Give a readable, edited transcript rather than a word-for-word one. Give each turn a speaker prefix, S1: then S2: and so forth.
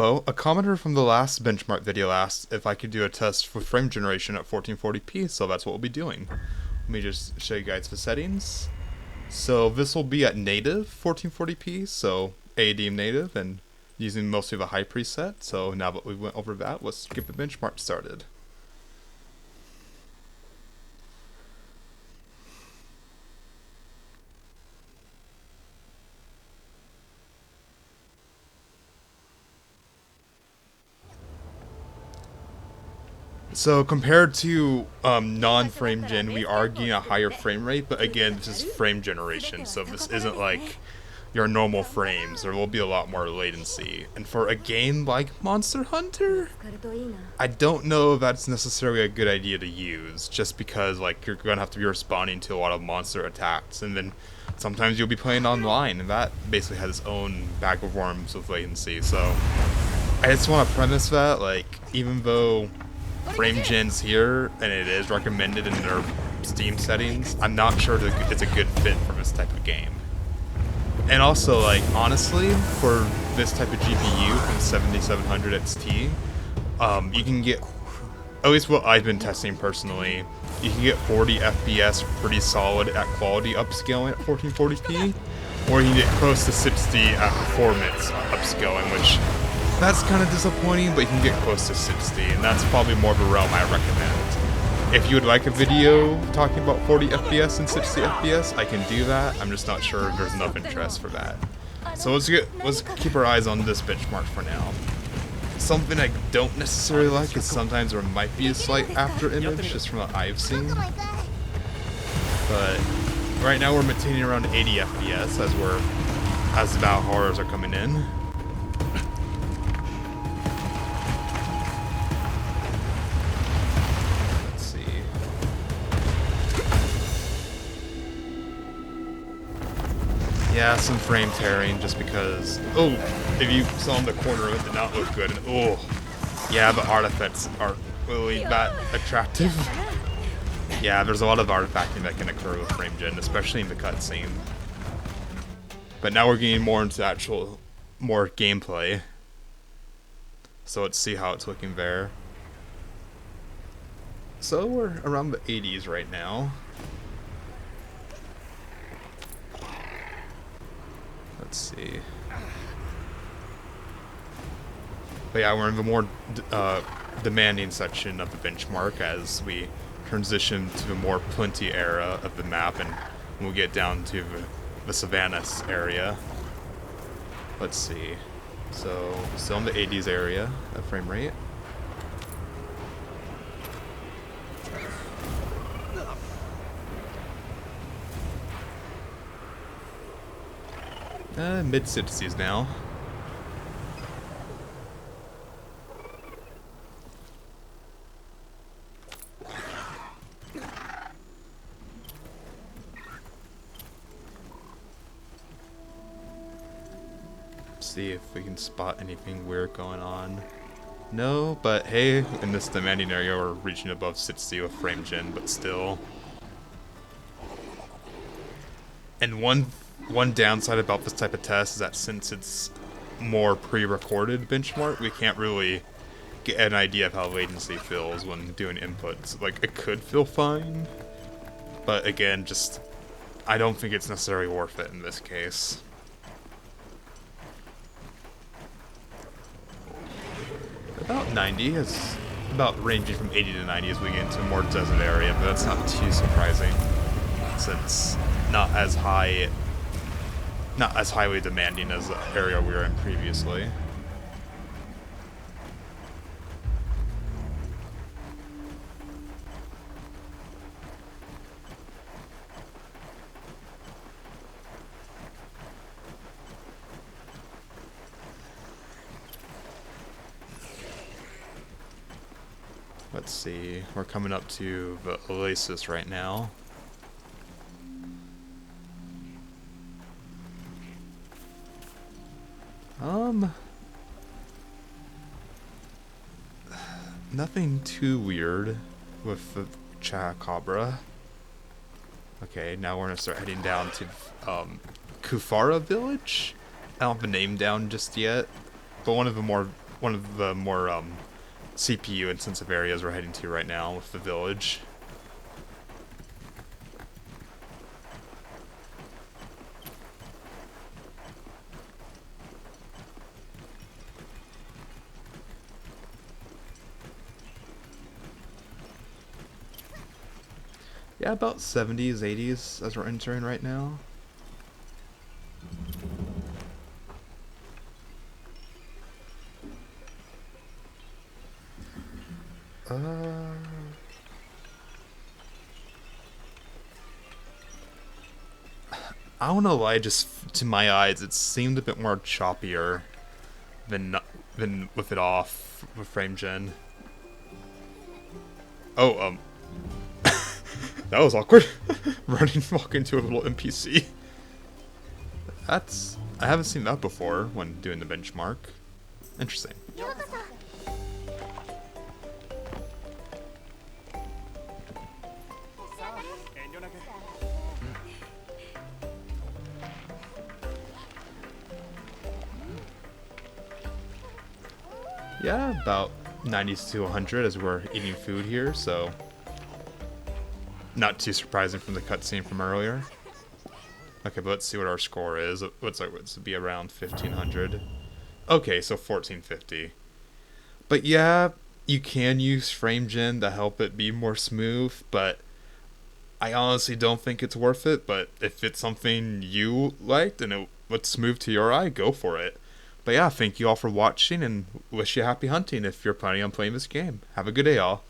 S1: So, a commenter from the last benchmark video asked if I could do a test for frame generation at 1440p, so that's what we'll be doing. Let me just show you guys the settings. So this will be at native 1440p, so AD native, and using mostly the high preset. So now that we went over that, let's get the benchmark started. So compared to non-frame gen, we are getting a higher frame rate, but again, this is frame generation, so this isn't like your normal frames. There will be a lot more latency. And for a game like Monster Hunter, I don't know if that's necessarily a good idea to use, just because like you're gonna have to be responding to a lot of monster attacks, and then sometimes you'll be playing online, and that basically has its own bag of worms with latency. So I just want to premise that, like, even though frame gen's here and it is recommended in their Steam settings, I'm not sure that it's a good fit for this type of game. And also, like, honestly, for this type of GPU from 7700 XT, you can get, at least what I've been testing personally, you can get 40 FPS pretty solid at quality upscaling at 1440p, or you can get close to 60 at performance upscaling, which that's kind of disappointing, but you can get close to 60, and that's probably more of a realm I recommend. If you would like a video talking about 40 FPS and 60 FPS, I can do that. I'm just not sure if there's enough interest for that. So let's keep our eyes on this benchmark for now. Something I don't necessarily like is sometimes there might be a slight after image, just from what I've seen. But right now we're maintaining around 80 FPS as the battle horrors are coming in. Yeah, some frame tearing just because, oh, if you saw in the corner, it did not look good. And, oh, yeah, the artifacts aren't really that attractive. Yeah, there's a lot of artifacting that can occur with frame gen, especially in the cutscene. But now we're getting more into more gameplay. So let's see how it's looking there. So we're around the 80s right now. Let's see. But yeah, we're in the more demanding section of the benchmark as we transition to the more plenty era of the map, and we'll get down to the savannas area. Let's see. So, still in the 80s area of frame rate. Mid-60s now. See if we can spot anything weird going on. No, but hey, in this demanding area we're reaching above 60 with frame gen, but still. And one downside about this type of test is that since it's more pre-recorded benchmark, we can't really get an idea of how latency feels when doing inputs. Like, it could feel fine, but again, just, I don't think it's necessarily worth it in this case. About 90, it's about ranging from 80 to 90 as we get into a more desert area, but that's not too surprising, since not as highly demanding as the area we were in previously. Let's see, we're coming up to the Oasis right now. Nothing too weird with the Chakabra. Okay, now we're gonna start heading down to Kufara village. I don't have the name down just yet, but one of the more one of the more CPU intensive areas we're heading to right now with the village. Yeah, about 70s, 80s as we're entering right now. I don't know why, just to my eyes, it seemed a bit more choppier than with it off with frame gen. Oh, that was awkward. Running, walk into a little NPC. I haven't seen that before when doing the benchmark. Interesting. Yeah, about 90 to 100 as we're eating food here, so not too surprising from the cutscene from earlier. Okay, but let's see what our score is. What's it be around 1500? Okay, so 1450. But yeah, you can use FrameGen to help it be more smooth, but I honestly don't think it's worth it. But if it's something you liked and it looks smooth to your eye, go for it. But yeah, thank you all for watching and wish you happy hunting if you're planning on playing this game. Have a good day, all.